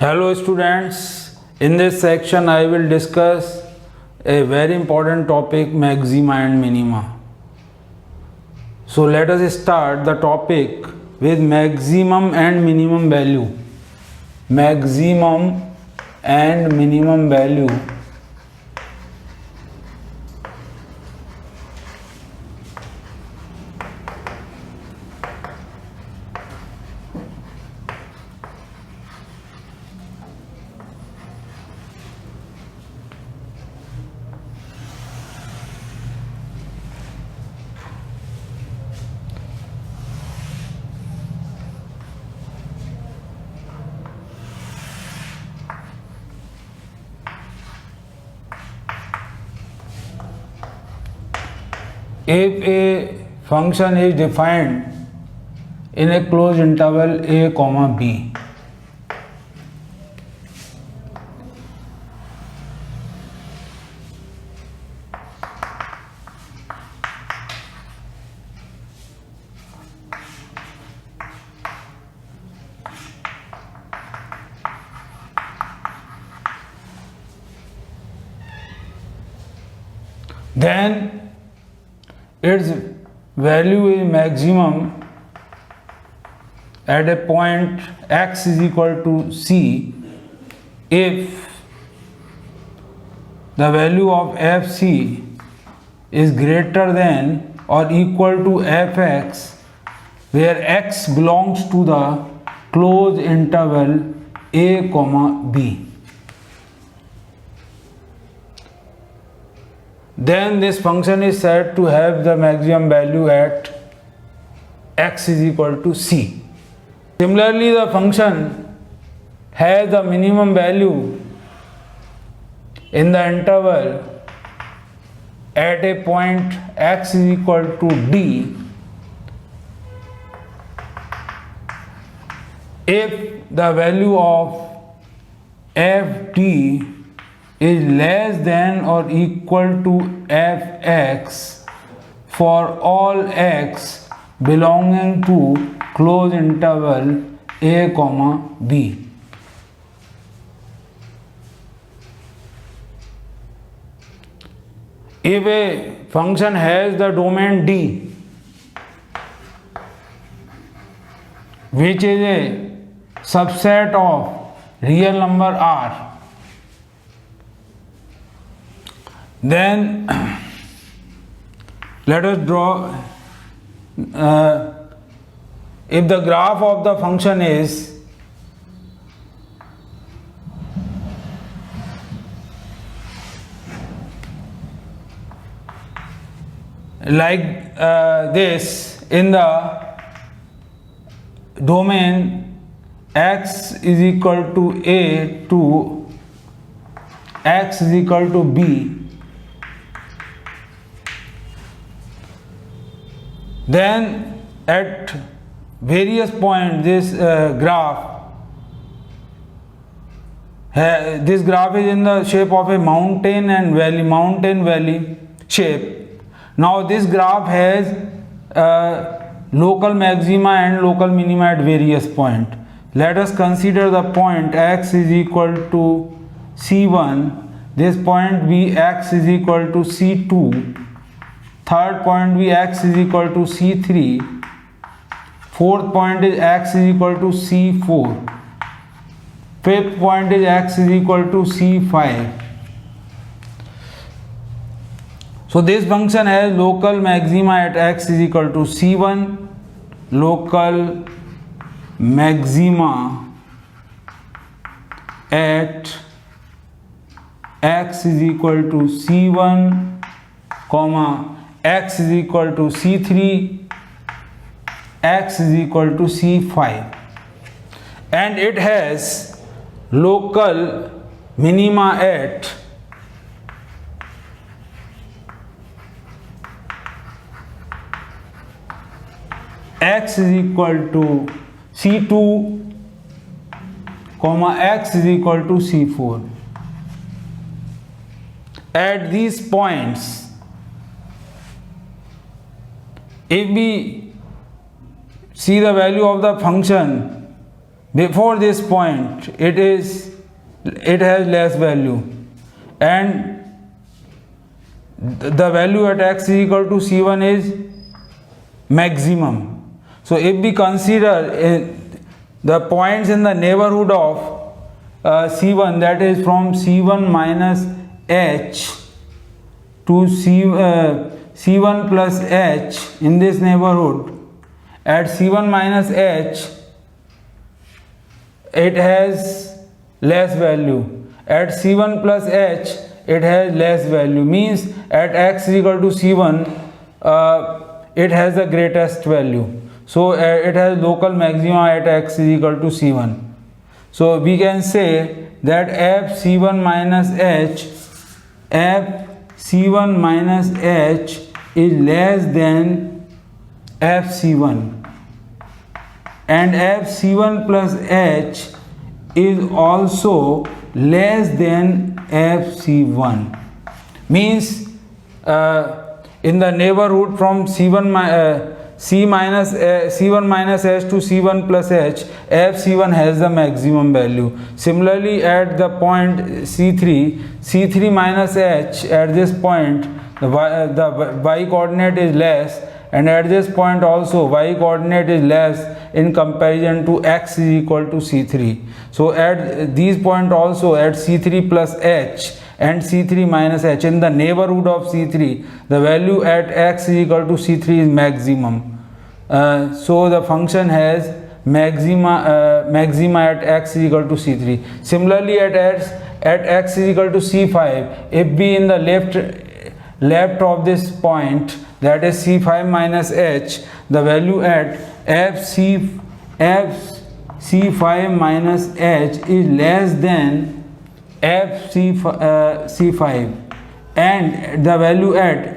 Hello students, in this section I will discuss a very important topic, maxima and minima. So let us start the topic with maximum and minimum value. Maximum and minimum value. If a function is defined in a closed interval a comma b, then its value is maximum at a point x is equal to c if the value of fc is greater than or equal to fx, where x belongs to the closed interval a comma b. Then this function is said to have the maximum value at x is equal to c. Similarly, the function has the minimum value in the interval at a point x is equal to d if the value of ft is less than or equal to fx for all x belonging to closed interval a comma b. If a function has the domain D, which is a subset of real number R, then let us draw if the graph of the function is like this, in the domain x is equal to a to x is equal to b, then at various points this graph is in the shape of a mountain valley shape. Now this graph has local maxima and local minima at various points. Let us consider the point x is equal to c1, this point b x is equal to c2, third point be x is equal to c3, fourth point is x is equal to c4, fifth point is x is equal to c5. So this function has local maxima at x is equal to c1, local maxima at x is equal to c1, comma x is equal to c3, x is equal to c5, and it has local minima at x is equal to c2, comma x is equal to c4. At these points, if we see the value of the function before this point it has less value, and the value at x is equal to c1 is maximum. So if we consider the points in the neighborhood of c1, that is from c1 minus h to c1 plus h, in this neighborhood at c1 minus h it has less value, at c1 plus h it has less value, means at x is equal to c1 it has the greatest value. So it has local maxima at x is equal to c1. So we can say that f c1 minus h is less than f c1, and f c1 plus h is also less than f c1, means in the neighborhood from c1 minus h to c1 plus h, f c1 has the maximum value. Similarly at the point c3 minus h, at this point the y coordinate is less, and at this point also y coordinate is less in comparison to x is equal to c3. So at these point also, at c3 plus h and c3 minus h, in the neighborhood of c3, the value at x is equal to c3 is maximum. So the function has maxima at x is equal to c3. Similarly at x is equal to c5, if we in the left of this point, that is c5 minus h, the value at c5 minus h is less than c5, and the value at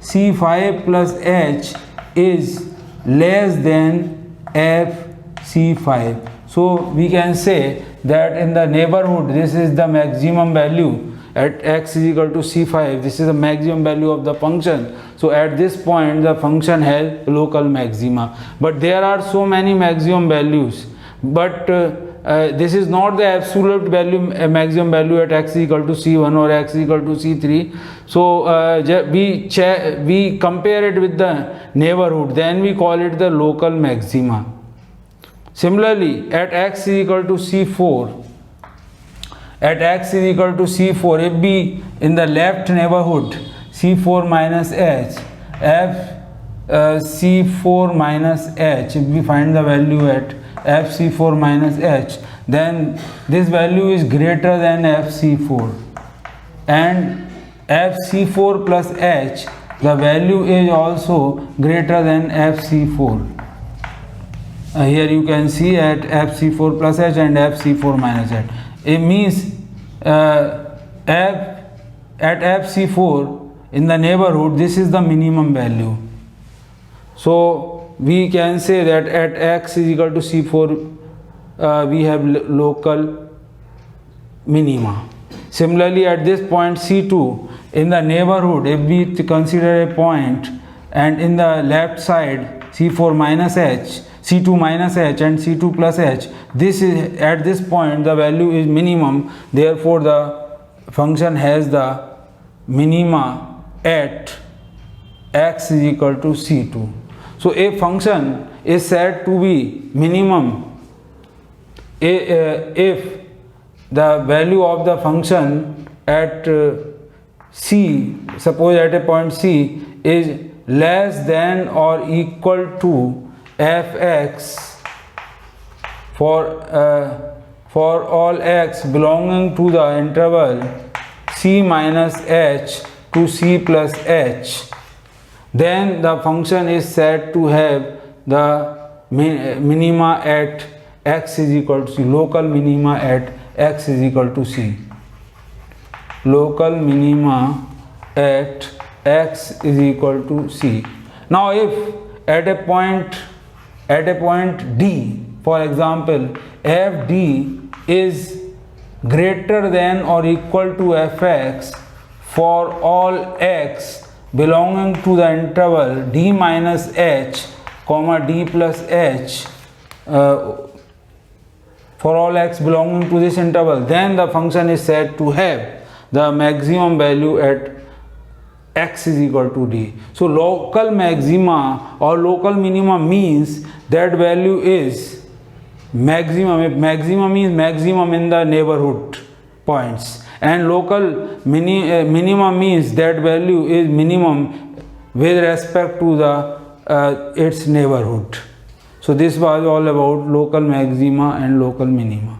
c5 plus h is less than c5. So we can say that in the neighborhood this is the maximum value at x is equal to c5, this is the maximum value of the function. So at this point the function has local maxima, but there are so many maximum values, but this is not the absolute value, maximum value at x is equal to c1 or x is equal to c3. So we compare it with the neighborhood, then we call it the local maxima. Similarly at x is equal to c4, if we in the left neighborhood c4 minus h, c4 minus h, if we find the value at fc4 minus h, then this value is greater than fc4, and fc4 plus h, the value is also greater than fc4. Here you can see at fc4 plus h and fc4 minus h. It means at fc4 in the neighborhood this is the minimum value. So we can say that at x is equal to c4 we have local minima. Similarly at this point c2, in the neighborhood if we consider a point, and in the left side c4 minus h, c2 minus h and c2 plus h, this is at this point the value is minimum, therefore the function has the minima at x is equal to c2. So a function is said to be minimum if the value of the function at c, suppose at a point c, is less than or equal to fx for all x belonging to the interval c minus h to c plus h, then the function is said to have the minima at x is equal to c, local minima at x is equal to c. Local minima at x is equal to c. Now if at a point D, for example, fd is greater than or equal to fx for all x belonging to the interval d minus h comma d plus h, for all x belonging to this interval, then the function is said to have the maximum value at x is equal to d. So local maxima or local minima means that value is maximum. If maximum means maximum in the neighborhood points, and local minima means that value is minimum with respect to the its neighborhood. So this was all about local maxima and local minima.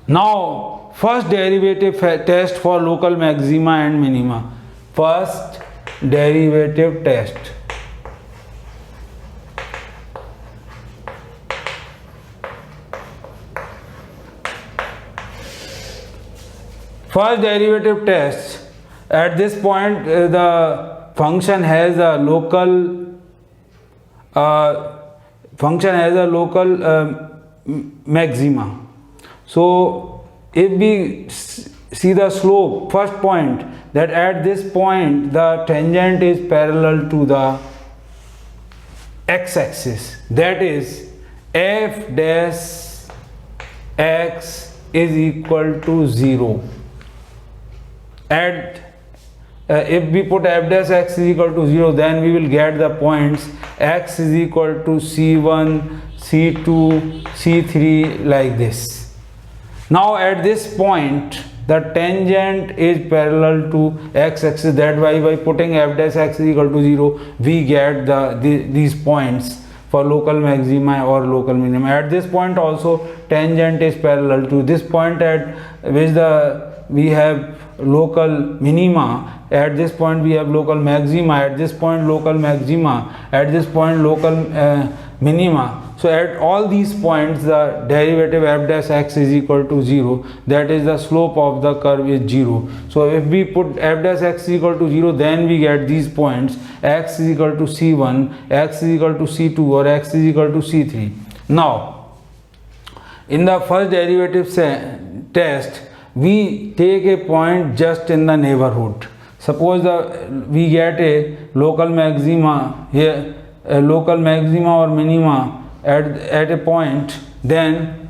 Now first derivative test for local maxima and minima. First derivative test. First derivative test. At this point, the function has a local maxima. So if we see the slope, first point, that at this point the tangent is parallel to the x-axis, that is f dash x is equal to 0. At if we put f dash x is equal to 0, then we will get the points x is equal to c1, c2, c3 like this. Now at this point the tangent is parallel to x-axis, that why by putting f dash x is equal to 0 we get these points for local maxima or local minima. At this point also tangent is parallel to this point at which we have local minima, at this point we have local maxima, at this point local maxima, at this point local minima. So at all these points the derivative f dash x is equal to 0, that is the slope of the curve is 0. So if we put f dash x is equal to 0, then we get these points x is equal to c1, x is equal to c2 or x is equal to c3. Now in the first derivative test we take a point just in the neighborhood. Suppose we get a local maxima here, a local maxima or minima at a point, then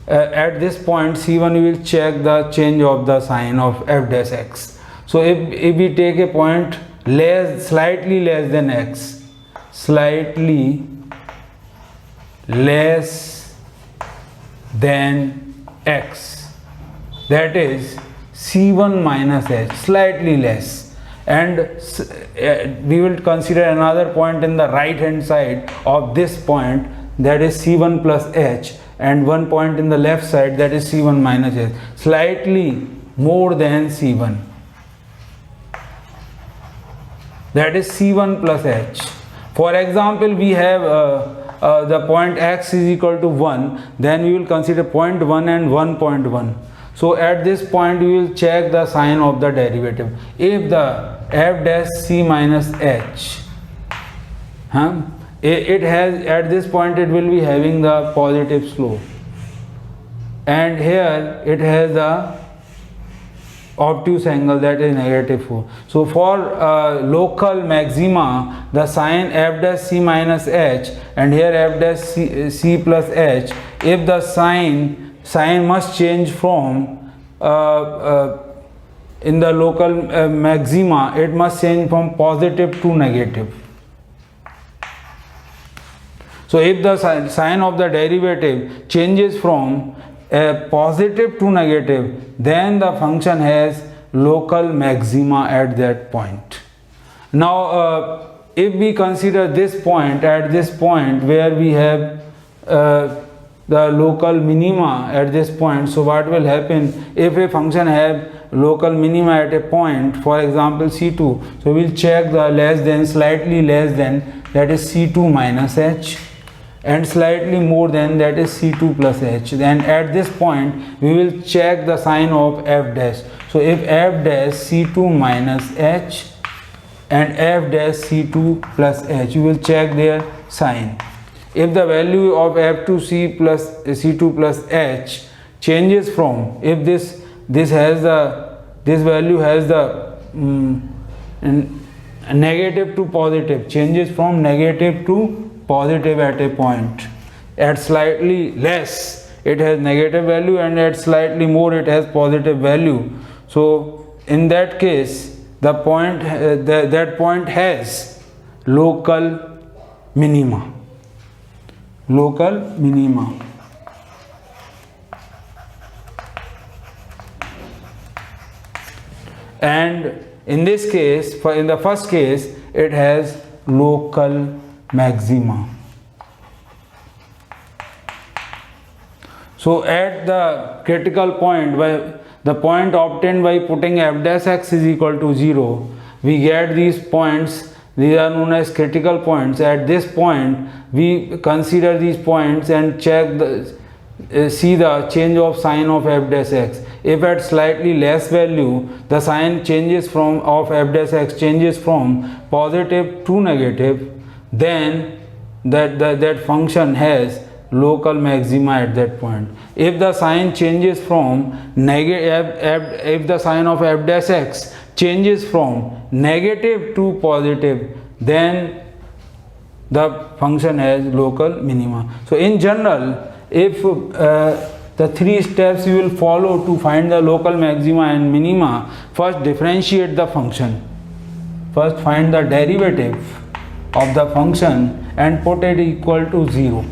at this point c1 we will check the change of the sign of f dash x. So if we take a point slightly less than x, slightly less than x, that is c1 minus h, slightly less, and we will consider another point in the right hand side of this point, that is c1 plus h, and one point in the left side, that is c1 minus h, slightly more than c1, that is c1 plus h. For example, we have the point x is equal to 1, then we will consider 0.1 and 1.1. So at this point we will check the sign of the derivative. If the f dash c minus h, it has, at this point it will be having the positive slope, and here it has the obtuse angle, that is negative 4. So for local maxima the sign f dash c minus h, and here f dash c plus h, if the sign must change from in the local maxima, it must change from positive to negative. So if the sign of the derivative changes from positive to negative, then the function has local maxima at that point. Now if we consider this point, at this point where we have the local minima at this point, so what will happen if a function have local minima at a point, for example c2, so we'll check the less than, slightly less than, that is c2 minus h, and slightly more than, that is c2 plus h. Then at this point we will check the sign of f dash. So if f dash c2 minus h and f dash c2 plus h, you will check their sign. If the value of f2c plus c2 plus h changes from, if this value has the negative to positive, changes from negative to positive at a point, at slightly less, it has negative value, and at slightly more it has positive value. So in that case the point that point has local minima. And in this case, in the first case, it has local maxima. So at the critical point, by the point obtained by putting f dash x is equal to 0, we get these points. These are known as critical points. At this point we consider these points and check see the change of sign of f dash x. If at slightly less value the sign changes of f dash x changes from positive to negative, then that function has local maxima at that point. If the sign changes from if the sign of f dash x changes from negative to positive, then the function has local minima. So in general, if the three steps you will follow to find the local maxima and minima: first differentiate the function, first find the derivative of the function and put it equal to 0.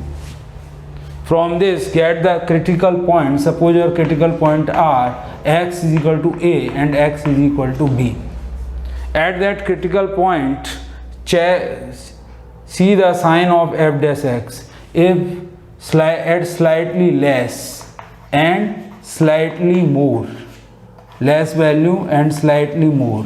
From this get the critical point. Suppose your critical point are x is equal to a and x is equal to b. At that critical point see the sign of f dash x. If at slightly less and slightly more, less value and slightly more,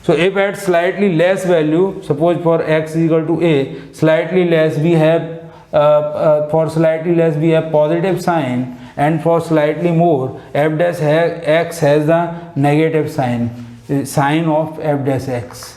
so if at slightly less value, suppose for x is equal to a, slightly less we have for slightly less we have positive sign, and for slightly more f dash x has the negative sign of f dash x.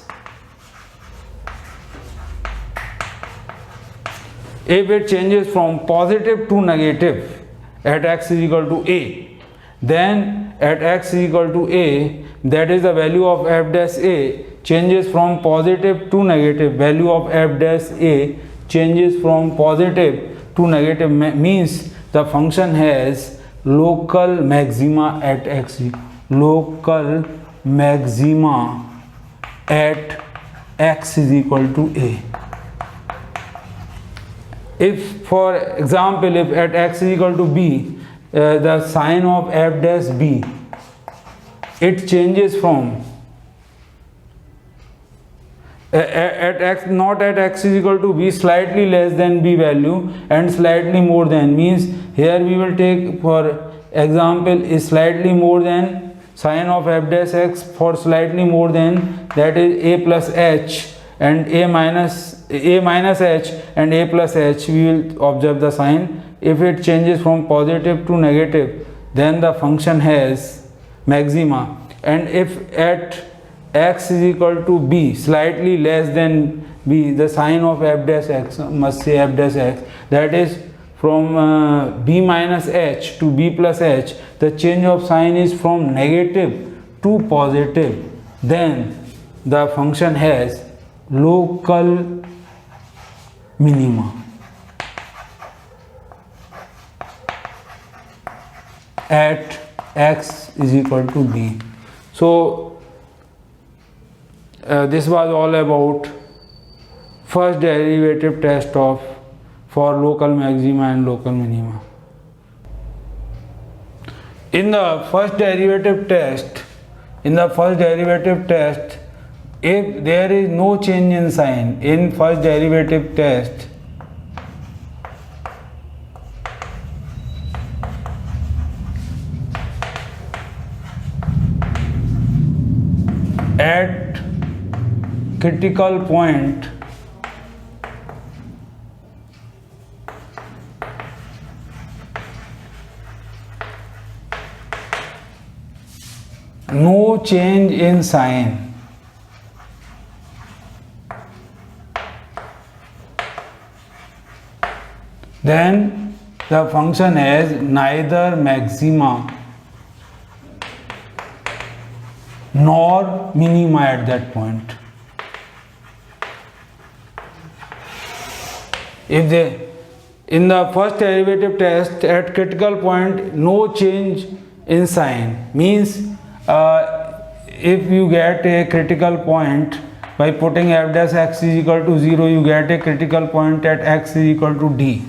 If it changes from positive to negative at x is equal to a, then at x is equal to a, that is the value of f dash a changes from positive to negative. Value of f dash a changes from positive to negative, means the function has local maxima at x. Local maxima at x is equal to a. If for example, if at x is equal to b, the sign of f dash b, it changes from at x, not at x is equal to b, slightly less than b value and slightly more than, means here we will take for example is slightly more than sign of f dash x. For slightly more than, that is a plus h and a minus h and a plus h, we will observe the sign. If it changes from positive to negative, then the function has maxima. And if at x is equal to b, slightly less than b, the sign of f dash x, must say f dash x, that is from b minus h to b plus h, the change of sign is from negative to positive, then the function has local minima at x is equal to b. So this was all about first derivative test for local maxima and local minima. In the first derivative test, if there is no change in sign in first derivative test, at critical point no change in sign, then the function has neither maxima nor minima at that point. if they in the first derivative test at critical point no change in sign means if you get a critical point by putting f dash x is equal to 0, you get a critical point at x is equal to d.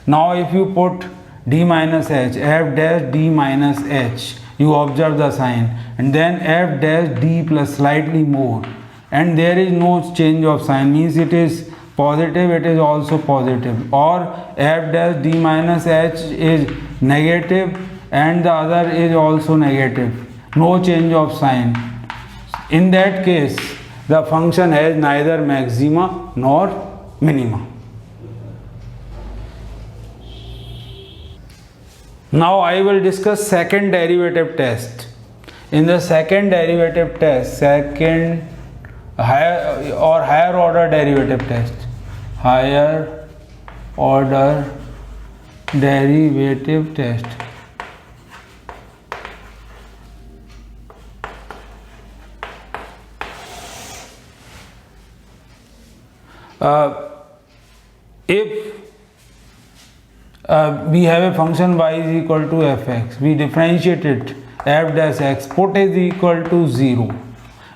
Now if you put d minus h, f dash d minus h, you observe the sign, and then f dash d plus slightly more, and there is no change of sign means it is positive, it is also positive, or f dash d minus h is negative and the other is also negative, no change of sign. In that case the function has neither maxima nor minima. Now I will discuss second derivative test. In the second derivative test, higher order derivative test, higher order derivative test. If we have a function y is equal to fx, we differentiate it, f dash x, put is equal to 0,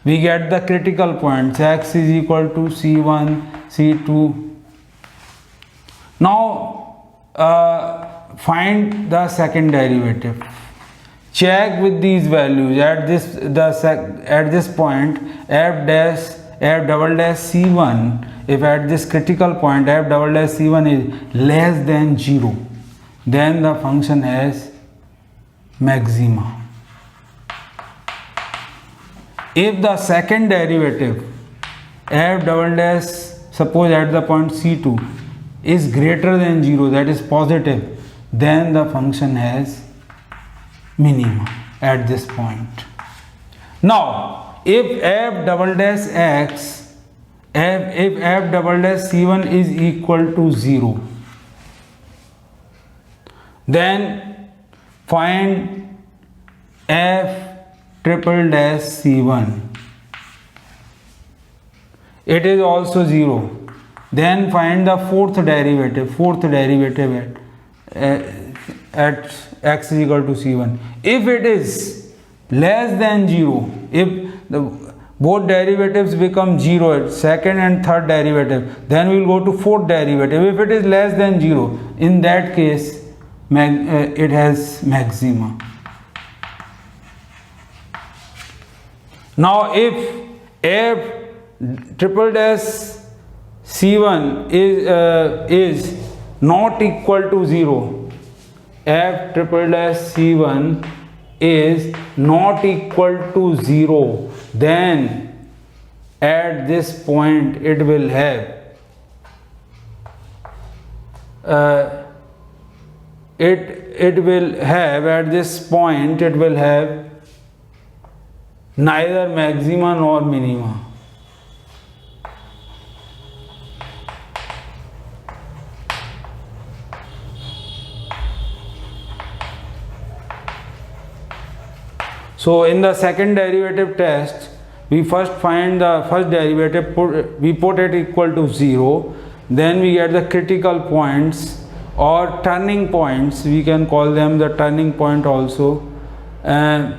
we get the critical points, x is equal to c1, c2. Now find the second derivative. Check with these values at this point f double dash c1. If at this critical point f double dash c1 is less than 0, then the function has maxima. If the second derivative f double dash, suppose at the point c2, is greater than 0, that is positive, then the function has minima at this point. Now if f double dash x, if f double dash c1 is equal to 0, then find f triple dash c1. It is also 0. Then find the fourth derivative at x is equal to c1. If it is less than 0, if both derivatives become 0, second and third derivative, then we will go to fourth derivative. If it is less than 0, in that case it has maxima. Now if f triple dash c1 is not equal to 0, f triple dash c1 is not equal to 0, then at this point it will have at this point it will have neither maxima nor minima. So in the second derivative test, we first find the first derivative, we put it equal to 0, then we get the critical points or turning points, we can call them the turning point also, and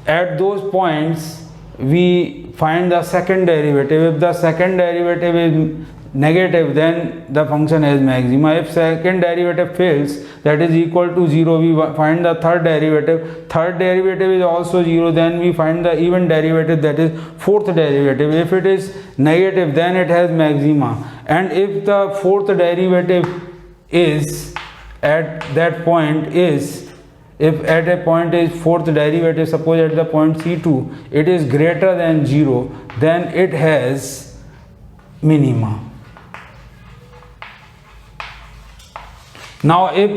at those points we find the second derivative. If the second derivative is negative, then the function has maxima. If second derivative fails, that is equal to 0, we find the third derivative. Third derivative is also 0, then we find the even derivative, that is fourth derivative. If it is negative, then it has maxima. And if the fourth derivative is at that point is, if at a point is fourth derivative, suppose at the point c2 it is greater than 0, then it has minima. Now if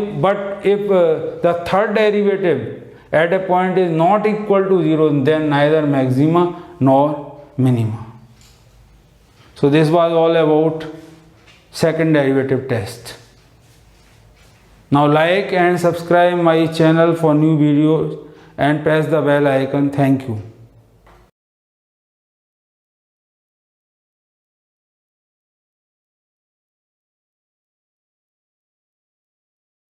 the third derivative at a point is not equal to 0, then neither maxima nor minima. So this was all about second derivative test. Now like and subscribe my channel for new videos and press the bell icon. Thank you.